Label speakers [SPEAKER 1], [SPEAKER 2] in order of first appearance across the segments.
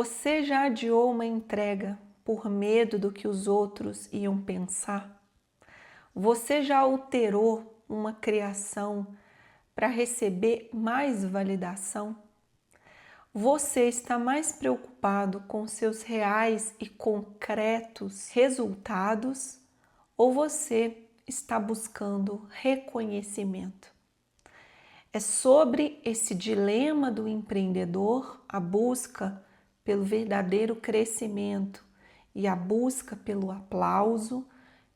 [SPEAKER 1] Você já adiou uma entrega por medo do que os outros iam pensar? Você já alterou uma criação para receber mais validação? Você está mais preocupado com seus reais e concretos resultados ou você está buscando reconhecimento? É sobre esse dilema do empreendedor, a busca pelo verdadeiro crescimento e a busca pelo aplauso,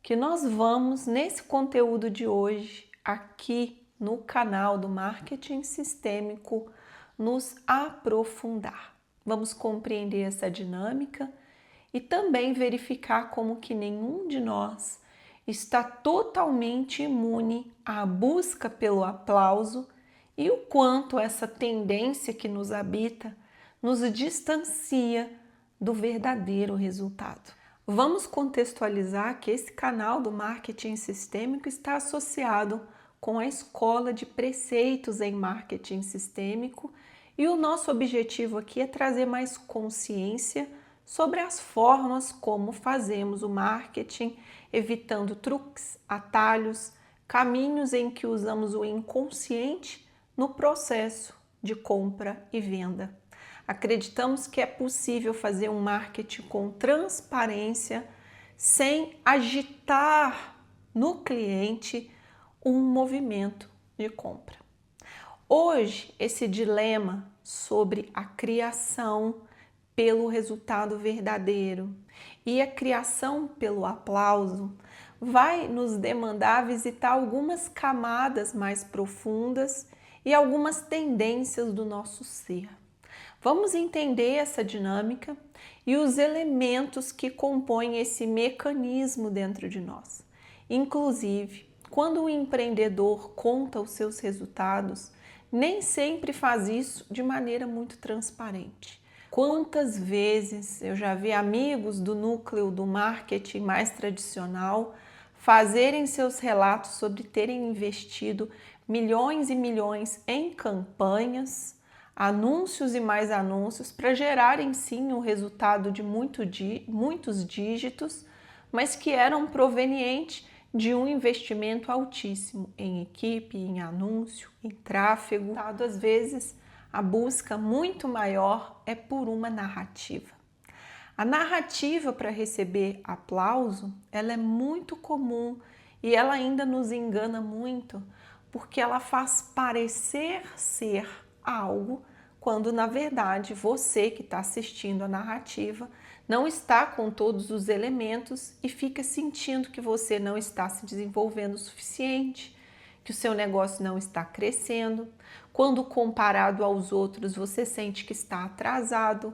[SPEAKER 1] que nós vamos nesse conteúdo de hoje aqui no canal do Marketing Sistêmico nos aprofundar. Vamos compreender essa dinâmica e também verificar como que nenhum de nós está totalmente imune à busca pelo aplauso e o quanto essa tendência que nos habita nos distancia do verdadeiro resultado. Vamos contextualizar que esse canal do Marketing Sistêmico está associado com a Escola de Preceitos em Marketing Sistêmico e o nosso objetivo aqui é trazer mais consciência sobre as formas como fazemos o marketing, evitando truques, atalhos, caminhos em que usamos o inconsciente no processo de compra e venda. Acreditamos que é possível fazer um marketing com transparência, sem agitar no cliente um movimento de compra. Hoje, esse dilema sobre a criação pelo resultado verdadeiro e a criação pelo aplauso vai nos demandar visitar algumas camadas mais profundas e algumas tendências do nosso ser. Vamos entender essa dinâmica e os elementos que compõem esse mecanismo dentro de nós. Inclusive, quando o empreendedor conta os seus resultados, nem sempre faz isso de maneira muito transparente. Quantas vezes eu já vi amigos do núcleo do marketing mais tradicional fazerem seus relatos sobre terem investido milhões e milhões em campanhas, anúncios e mais anúncios para gerarem sim um resultado de muitos dígitos, mas que eram provenientes de um investimento altíssimo em equipe, em anúncio, em tráfego. Às vezes, a busca muito maior é por uma narrativa. A narrativa para receber aplauso, ela é muito comum e ela ainda nos engana muito, porque ela faz parecer ser algo, quando na verdade você que está assistindo a narrativa não está com todos os elementos e fica sentindo que você não está se desenvolvendo o suficiente, que o seu negócio não está crescendo. Quando comparado aos outros, você sente que está atrasado.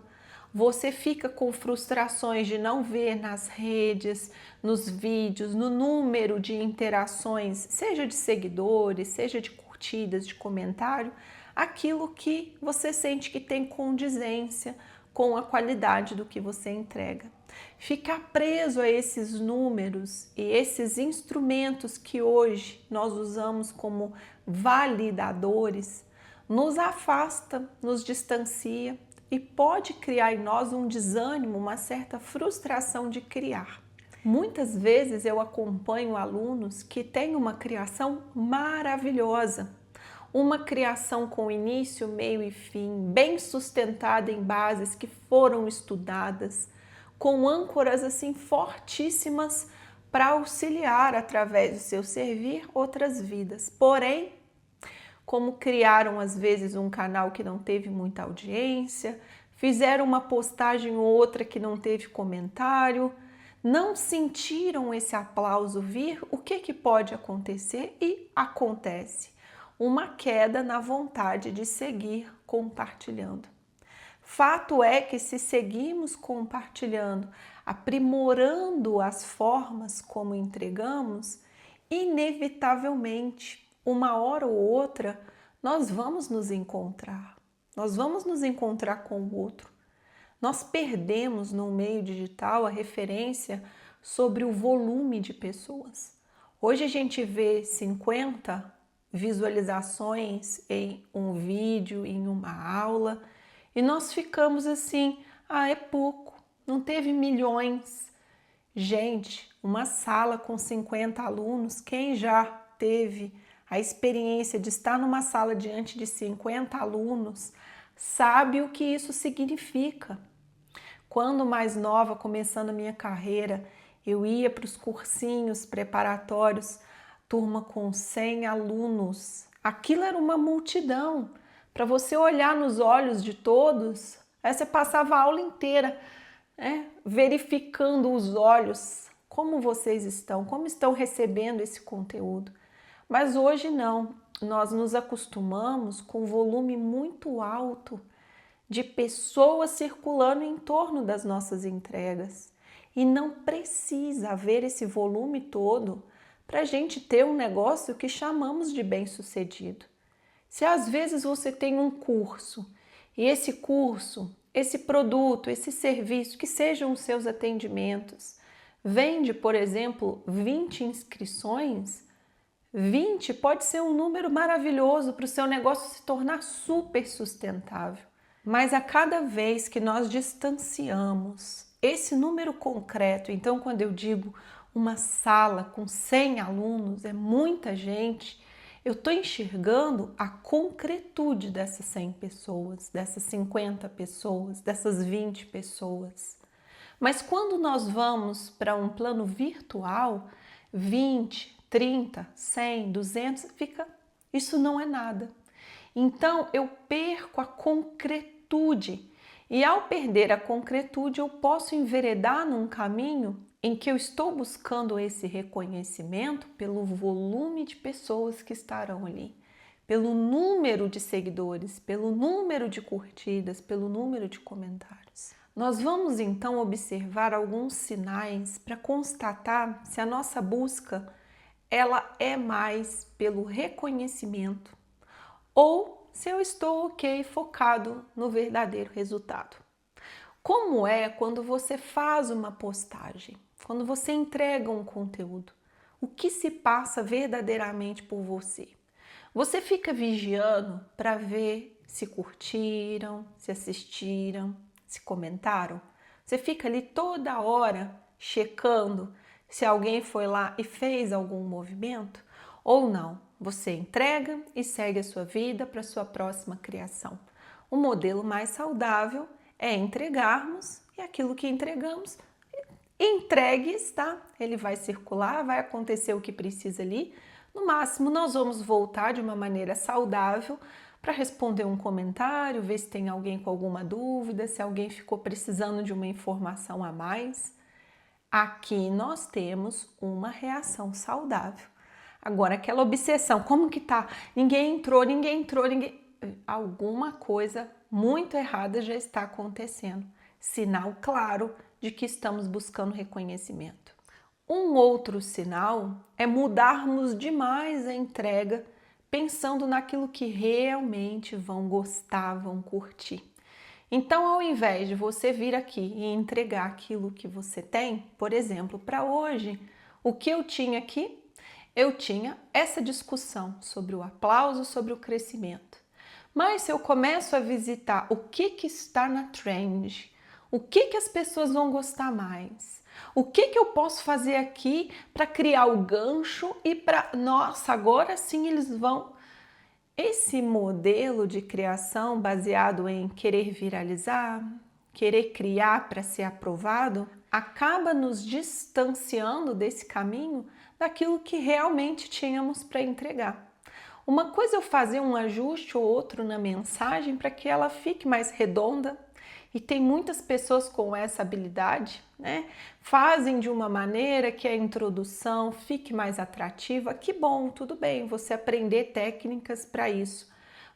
[SPEAKER 1] Você fica com frustrações de não ver nas redes, nos vídeos, no número de interações, seja de seguidores, seja de curtidas, de comentário, aquilo que você sente que tem condizência com a qualidade do que você entrega. Ficar preso a esses números e esses instrumentos que hoje nós usamos como validadores nos afasta, nos distancia e pode criar em nós um desânimo, uma certa frustração de criar. Muitas vezes eu acompanho alunos que têm uma criação maravilhosa, uma criação com início, meio e fim, bem sustentada em bases que foram estudadas, com âncoras assim fortíssimas para auxiliar através do seu servir outras vidas. Porém, como criaram às vezes um canal que não teve muita audiência, fizeram uma postagem ou outra que não teve comentário, não sentiram esse aplauso vir, o que pode acontecer? E acontece uma queda na vontade de seguir compartilhando. Fato é que se seguimos compartilhando, aprimorando as formas como entregamos, inevitavelmente, uma hora ou outra, nós vamos nos encontrar. Nós vamos nos encontrar com o outro. Nós perdemos no meio digital a referência sobre o volume de pessoas. Hoje a gente vê 50 visualizações em um vídeo, em uma aula, e nós ficamos assim, Ah, é pouco, não teve milhões. Gente, uma sala com 50 alunos, quem já teve a experiência de estar numa sala diante de 50 alunos, sabe o que isso significa. Quando mais nova, começando a minha carreira, eu ia para os cursinhos preparatórios, turma com 100 alunos. Aquilo era uma multidão. Para você olhar nos olhos de todos, aí você passava a aula inteira, verificando os olhos, como vocês estão, como estão recebendo esse conteúdo. Mas hoje não, nós nos acostumamos com um volume muito alto de pessoas circulando em torno das nossas entregas. E não precisa haver esse volume todo para a gente ter um negócio que chamamos de bem-sucedido. Se às vezes você tem um curso e esse curso, esse produto, esse serviço, que sejam os seus atendimentos, vende, por exemplo, 20 inscrições, 20 pode ser um número maravilhoso para o seu negócio se tornar super sustentável. Mas a cada vez que nós distanciamos esse número concreto, então quando eu digo uma sala com 100 alunos, é muita gente, eu estou enxergando a concretude dessas 100 pessoas, dessas 50 pessoas, dessas 20 pessoas. Mas quando nós vamos para um plano virtual, 20, 30, 100, 200, isso não é nada. Então eu perco a concretude e ao perder a concretude eu posso enveredar num caminho em que eu estou buscando esse reconhecimento pelo volume de pessoas que estarão ali, pelo número de seguidores, pelo número de curtidas, pelo número de comentários. Nós vamos então observar alguns sinais para constatar se a nossa busca ela é mais pelo reconhecimento ou se eu estou focado no verdadeiro resultado. Como é quando você faz uma postagem, quando você entrega um conteúdo? O que se passa verdadeiramente por você? Você fica vigiando para ver se curtiram, se assistiram, se comentaram? Você fica ali toda hora checando se alguém foi lá e fez algum movimento? Ou não? Você entrega e segue a sua vida para a sua próxima criação. O modelo mais saudável é entregarmos e aquilo que entregamos, entregue está. Ele vai circular, vai acontecer o que precisa ali. No máximo, nós vamos voltar de uma maneira saudável para responder um comentário, ver se tem alguém com alguma dúvida, se alguém ficou precisando de uma informação a mais. Aqui nós temos uma reação saudável. Agora, aquela obsessão, como que tá? Ninguém entrou. Alguma coisa muito errada já está acontecendo. Sinal claro de que estamos buscando reconhecimento. Um outro sinal é mudarmos demais a entrega, pensando naquilo que realmente vão gostar, vão curtir. Então, ao invés de você vir aqui e entregar aquilo que você tem, por exemplo, para hoje, o que eu tinha aqui? Eu tinha essa discussão sobre o aplauso, sobre o crescimento. Mas se eu começo a visitar o que está na trend, o que as pessoas vão gostar mais, o que eu posso fazer aqui para criar o gancho e para, nossa, agora sim eles vão. Esse modelo de criação baseado em querer viralizar, querer criar para ser aprovado, acaba nos distanciando desse caminho daquilo que realmente tínhamos para entregar. Uma coisa é eu fazer um ajuste ou outro na mensagem para que ela fique mais redonda, e tem muitas pessoas com essa habilidade, né? Fazem de uma maneira que a introdução fique mais atrativa. Que bom, tudo bem, você aprender técnicas para isso.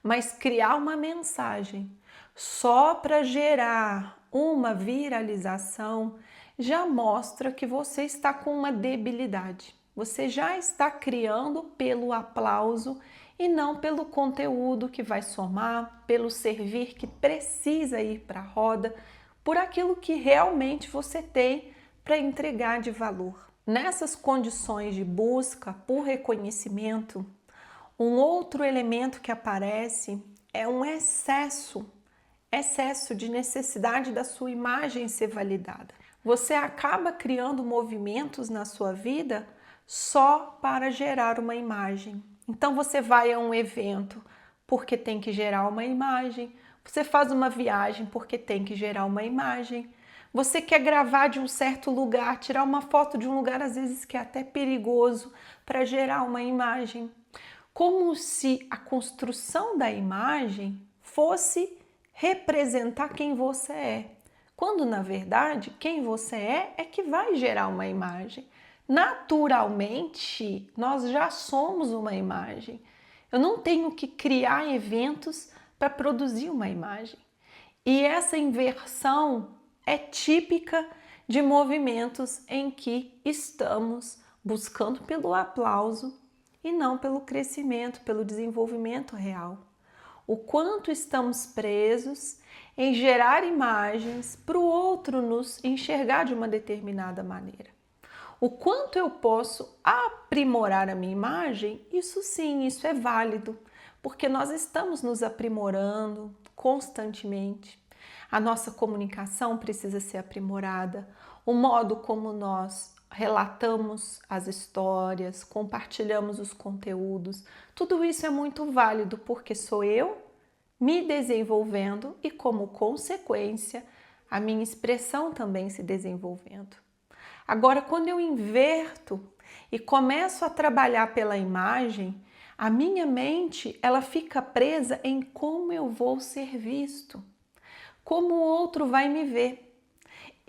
[SPEAKER 1] Mas criar uma mensagem só para gerar uma viralização já mostra que você está com uma debilidade. Você já está criando pelo aplauso e não pelo conteúdo que vai somar, pelo servir que precisa ir para a roda, por aquilo que realmente você tem para entregar de valor. Nessas condições de busca por reconhecimento, um outro elemento que aparece é um excesso excesso de necessidade da sua imagem ser validada. Você acaba criando movimentos na sua vida só para gerar uma imagem. Então você vai a um evento porque tem que gerar uma imagem, você faz uma viagem porque tem que gerar uma imagem, você quer gravar de um certo lugar, tirar uma foto de um lugar às vezes que é até perigoso para gerar uma imagem. Como se a construção da imagem fosse representar quem você é. Quando, na verdade, quem você é que vai gerar uma imagem. Naturalmente, nós já somos uma imagem. Eu não tenho que criar eventos para produzir uma imagem. E essa inversão é típica de movimentos em que estamos buscando pelo aplauso e não pelo crescimento, pelo desenvolvimento real. O quanto estamos presos em gerar imagens para o outro nos enxergar de uma determinada maneira. O quanto eu posso aprimorar a minha imagem, isso sim, isso é válido, porque nós estamos nos aprimorando constantemente. A nossa comunicação precisa ser aprimorada, o modo como nós relatamos as histórias, compartilhamos os conteúdos, tudo isso é muito válido porque sou eu me desenvolvendo e, como consequência, a minha expressão também se desenvolvendo. Agora, quando eu inverto e começo a trabalhar pela imagem, a minha mente ela fica presa em como eu vou ser visto, como o outro vai me ver.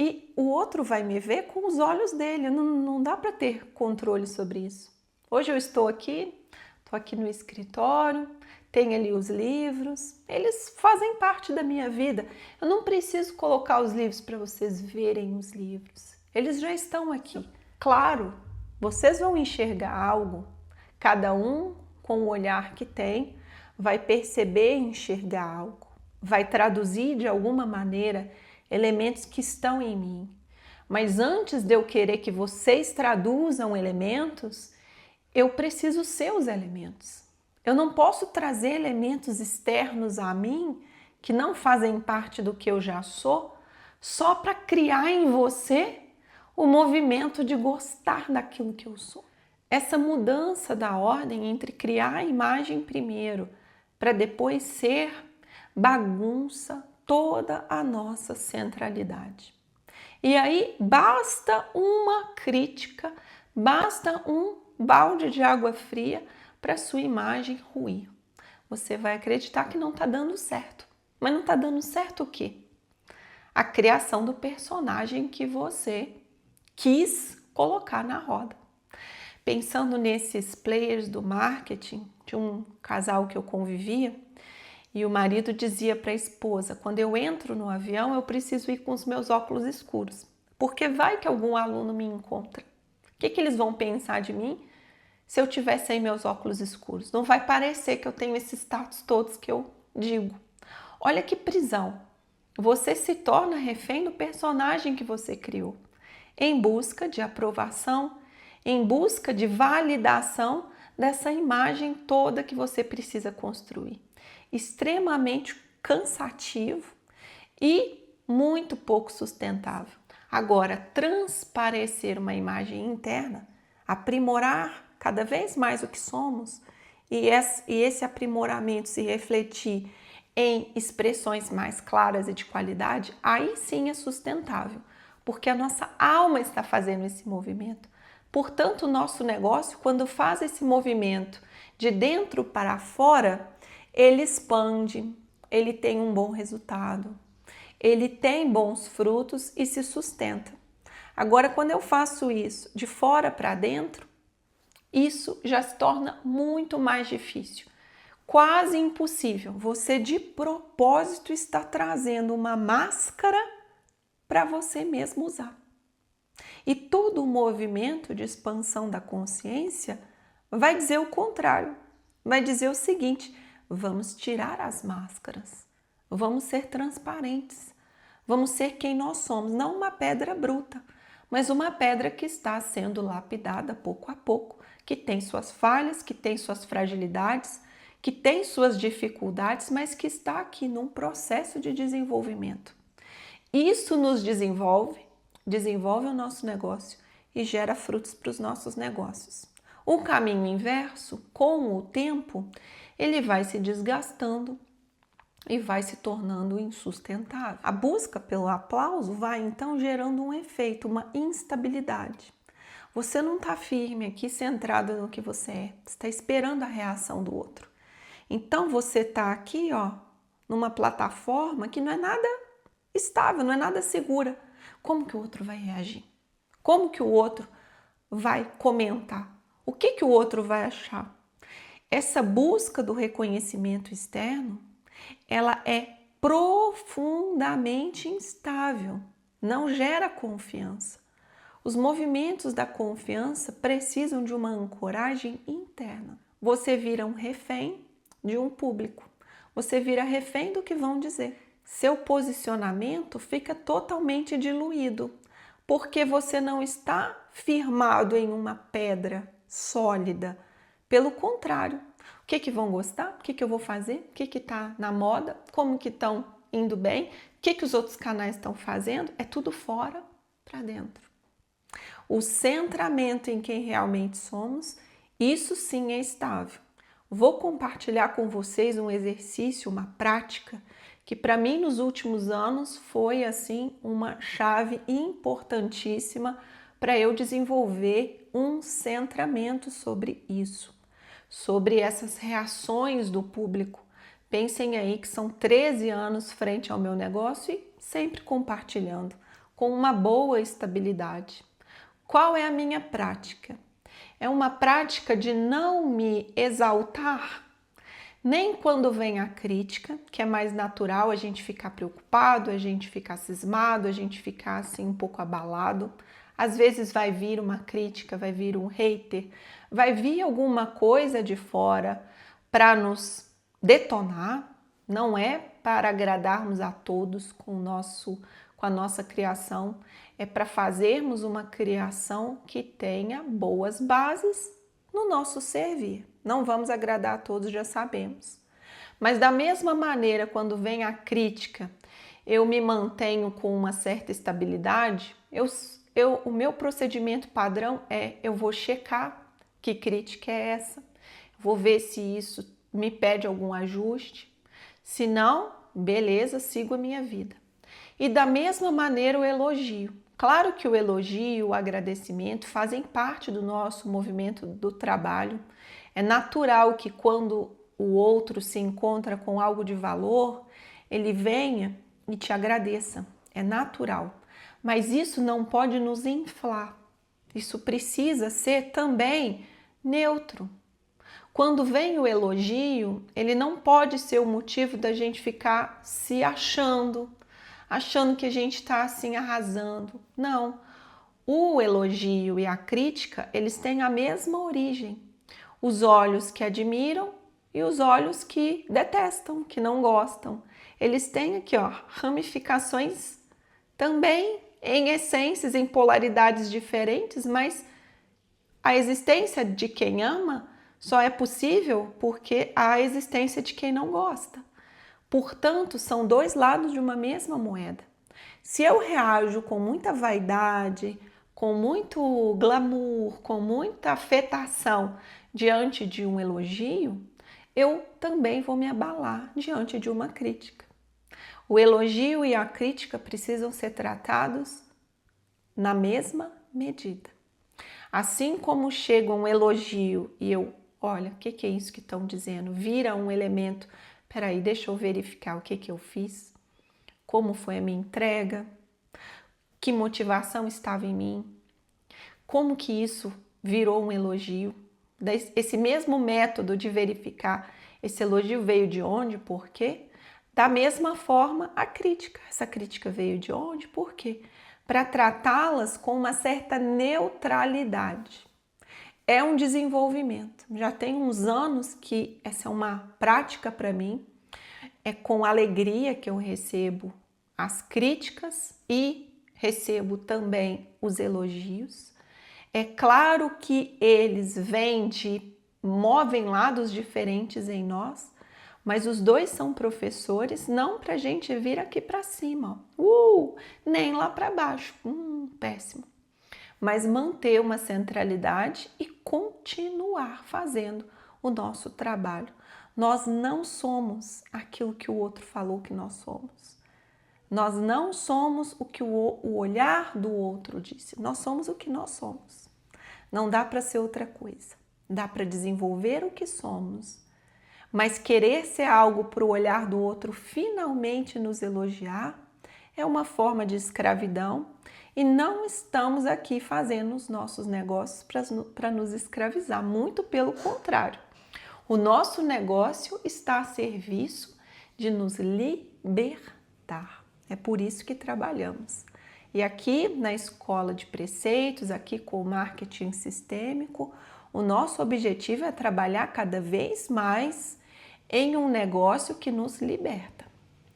[SPEAKER 1] E o outro vai me ver com os olhos dele, não dá para ter controle sobre isso. Hoje eu estou aqui no escritório, tenho ali os livros, eles fazem parte da minha vida. Eu não preciso colocar os livros para vocês verem os livros, eles já estão aqui. Claro, vocês vão enxergar algo, cada um com o olhar que tem, vai perceber e enxergar algo, vai traduzir de alguma maneira elementos que estão em mim. Mas antes de eu querer que vocês traduzam elementos, eu preciso ser os elementos. Eu não posso trazer elementos externos a mim que não fazem parte do que eu já sou, só para criar em você o movimento de gostar daquilo que eu sou. Essa mudança da ordem entre criar a imagem primeiro para depois ser bagunça toda a nossa centralidade. E aí basta uma crítica, basta um balde de água fria para sua imagem ruir. Você vai acreditar que não está dando certo. Mas não está dando certo o quê? A criação do personagem que você quis colocar na roda. Pensando nesses players do marketing, de um casal que eu convivia, e o marido dizia para a esposa, quando eu entro no avião, eu preciso ir com os meus óculos escuros, porque vai que algum aluno me encontra. O que eles vão pensar de mim se eu tiver sem meus óculos escuros? Não vai parecer que eu tenho esses status todos que eu digo. Olha que prisão. Você se torna refém do personagem que você criou, em busca de aprovação, em busca de validação dessa imagem toda que você precisa construir. Extremamente cansativo e muito pouco sustentável. Agora, transparecer uma imagem interna, aprimorar cada vez mais o que somos e esse aprimoramento se refletir em expressões mais claras e de qualidade, aí sim é sustentável, porque a nossa alma está fazendo esse movimento. Portanto, o nosso negócio, quando faz esse movimento de dentro para fora, ele expande, ele tem um bom resultado, ele tem bons frutos e se sustenta. Agora, quando eu faço isso de fora para dentro, isso já se torna muito mais difícil, quase impossível. Você de propósito está trazendo uma máscara para você mesmo usar. E todo o movimento de expansão da consciência vai dizer o contrário, vai dizer o seguinte: vamos tirar as máscaras, vamos ser transparentes, vamos ser quem nós somos, não uma pedra bruta, mas uma pedra que está sendo lapidada pouco a pouco, que tem suas falhas, que tem suas fragilidades, que tem suas dificuldades, mas que está aqui num processo de desenvolvimento. Isso nos desenvolve o nosso negócio e gera frutos para os nossos negócios. O caminho inverso, com o tempo, ele vai se desgastando e vai se tornando insustentável. A busca pelo aplauso vai então gerando um efeito, uma instabilidade. Você não está firme aqui, centrado no que você é, você está esperando a reação do outro. Então você está aqui, ó, numa plataforma que não é nada estável, não é nada segura. Como que o outro vai reagir? Como que o outro vai comentar? O que que o outro vai achar? Essa busca do reconhecimento externo, ela é profundamente instável, não gera confiança. Os movimentos da confiança precisam de uma ancoragem interna. Você vira um refém de um público, você vira refém do que vão dizer. Seu posicionamento fica totalmente diluído, porque você não está firmado em uma pedra sólida. Pelo contrário, o que vão gostar? O que eu vou fazer? O que está na moda? Como que estão indo bem? O que os outros canais estão fazendo? É tudo fora para dentro. O centramento em quem realmente somos, isso sim é estável. Vou compartilhar com vocês um exercício, uma prática, que para mim nos últimos anos foi assim uma chave importantíssima para eu desenvolver um centramento sobre isso, sobre essas reações do público. Pensem aí que são 13 anos frente ao meu negócio e sempre compartilhando, com uma boa estabilidade. Qual é a minha prática? É uma prática de não me exaltar, nem quando vem a crítica, que é mais natural a gente ficar preocupado, a gente ficar cismado, a gente ficar assim um pouco abalado. Às vezes vai vir uma crítica, vai vir um hater, vai vir alguma coisa de fora para nos detonar. Não é para agradarmos a todos com a nossa criação, é para fazermos uma criação que tenha boas bases no nosso servir. Não vamos agradar a todos, já sabemos. Mas da mesma maneira, quando vem a crítica, eu me mantenho com uma certa estabilidade, o meu procedimento padrão é, eu vou checar que crítica é essa, vou ver se isso me pede algum ajuste, se não, beleza, sigo a minha vida. E da mesma maneira o elogio. Claro que o elogio, o agradecimento fazem parte do nosso movimento do trabalho. É natural que quando o outro se encontra com algo de valor, ele venha e te agradeça. É natural. Mas isso não pode nos inflar. Isso precisa ser também neutro. Quando vem o elogio, ele não pode ser o motivo da gente ficar se achando que a gente está assim arrasando. Não. O elogio e a crítica, eles têm a mesma origem. Os olhos que admiram e os olhos que detestam, que não gostam. Eles têm aqui, ó, ramificações também em essências, em polaridades diferentes, mas a existência de quem ama só é possível porque há a existência de quem não gosta. Portanto, são dois lados de uma mesma moeda. Se eu reajo com muita vaidade, com muito glamour, com muita afetação diante de um elogio, eu também vou me abalar diante de uma crítica. O elogio e a crítica precisam ser tratados na mesma medida. Assim como chega um elogio e eu, olha, o que é isso que estão dizendo? Vira um elemento, peraí, deixa eu verificar o que eu fiz, como foi a minha entrega, que motivação estava em mim, como que isso virou um elogio. Esse mesmo método de verificar esse elogio veio de onde, por quê? Da mesma forma, a crítica. Essa crítica veio de onde, por quê? Para tratá-las com uma certa neutralidade. É um desenvolvimento. Já tem uns anos que essa é uma prática para mim. É com alegria que eu recebo as críticas e recebo também os elogios. É claro que eles vêm de movem lados diferentes em nós, mas os dois são professores, não para a gente vir aqui para cima, nem lá para baixo, péssimo. Mas manter uma centralidade e continuar fazendo o nosso trabalho. Nós não somos aquilo que o outro falou que nós somos. Nós não somos o que o olhar do outro disse. Nós somos o que nós somos. Não dá para ser outra coisa. Dá para desenvolver o que somos. Mas querer ser algo para o olhar do outro finalmente nos elogiar é uma forma de escravidão e não estamos aqui fazendo os nossos negócios para nos escravizar. Muito pelo contrário. O nosso negócio está a serviço de nos libertar. É por isso que trabalhamos. E aqui na Escola de Preceitos, aqui com o marketing sistêmico, o nosso objetivo é trabalhar cada vez mais em um negócio que nos liberta.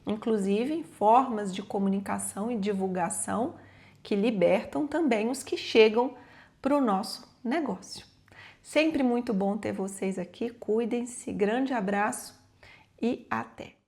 [SPEAKER 1] Inclusive em formas de comunicação e divulgação que libertam também os que chegam para o nosso negócio. Sempre muito bom ter vocês aqui. Cuidem-se. Grande abraço e até!